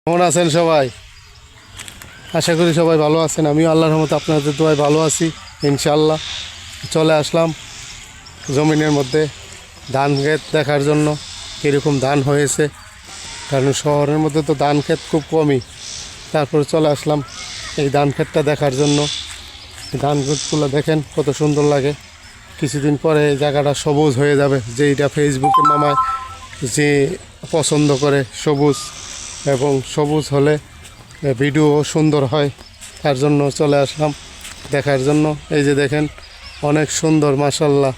কেমন আছেন সবাই? আশা করি সবাই ভালো আছেন। আমিও আল্লাহর রহমতে আপনাদের দোয়ায় ভালো আছি ইনশাআল্লাহ। চলে আসলাম জমিনের মধ্যে ধান ক্ষেত দেখার জন্য, কীরকম ধান হয়েছে। কারণ শহরের মধ্যে তো ধান ক্ষেত খুব কমই। তারপরে চলে আসলাম এই ধান ক্ষেতটা দেখার জন্য। ধান ক্ষেতগুলো দেখেন কত সুন্দর লাগে। কিছুদিন পরে এই জায়গাটা সবুজ হয়ে যাবে। যেইটা ফেসবুকে মামায় যে পছন্দ করে সবুজ, এবং সবুজ হলে ভিডিও সুন্দর হয়, তার জন্য চলে আসলাম দেখার জন্য। এই যে দেখেন অনেক সুন্দর মাশাল্লাহ।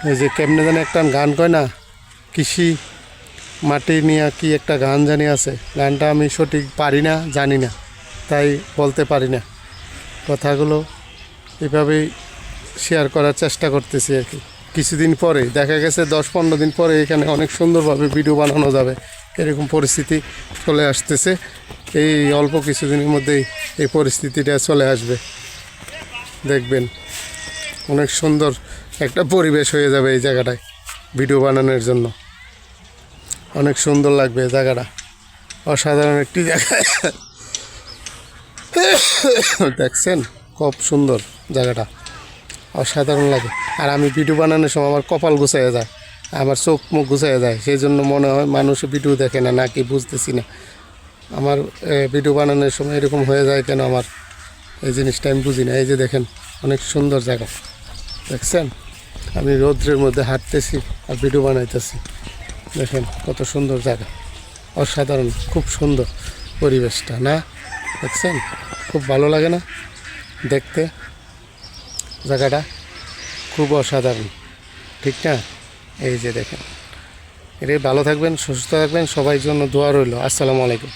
এই যে কেমনে জানি একটা গান কয় না, কৃষি মাটি নিয়ে কি একটা গান জানি আছে, গানটা আমি সঠিক পারি না, জানি না, তাই বলতে পারি না। কথাগুলো এভাবেই শেয়ার করার চেষ্টা করতেছি আর কি। কিছুদিন পরে দেখা গেছে 10-15 দিন পরে এখানে অনেক সুন্দরভাবে ভিডিও বানানো যাবে, এরকম পরিস্থিতি চলে আসতেছে। এই অল্প কিছুদিনের মধ্যেই এই পরিস্থিতিটা চলে আসবে, দেখবেন অনেক সুন্দর একটা পরিবেশ হয়ে যাবে এই জায়গাটায় ভিডিও বানানোর জন্য। অনেক সুন্দর লাগবে জায়গাটা, অসাধারণ একটি জায়গা। দেখছেন খুব সুন্দর জায়গাটা, অসাধারণ লাগে। আর আমি ভিডিও বানানোর সময় আমার কপাল গুছাইয়া যায়, আমার চোখ মুখ গুছাইয়া যায়, সেই জন্য মনে হয় মানুষ ভিডিও দেখে না নাকি বুঝতেছি না। আমার ভিডিও বানানোর সময় এরকম হয়ে যায় কেন, আমার এই জিনিসটা আমি বুঝি না। এই যে দেখেন অনেক সুন্দর জায়গা, দেখছেন? আমি রৌদ্রের মধ্যে হাঁটতেছি আর ভিডিও বানাইতেছি, দেখেন কত সুন্দর জায়গা, অসাধারণ, খুব সুন্দর পরিবেশটা না? দেখছেন খুব ভালো লাগে না দেখতে? জায়গাটা খুব অসাধারণ, ঠিক না? এই যে দেখেন, এটাই ভালো থাকবেন, সুস্থ থাকবেন, সবাই জন্য দোয়া রইল। আসসালামু আলাইকুম।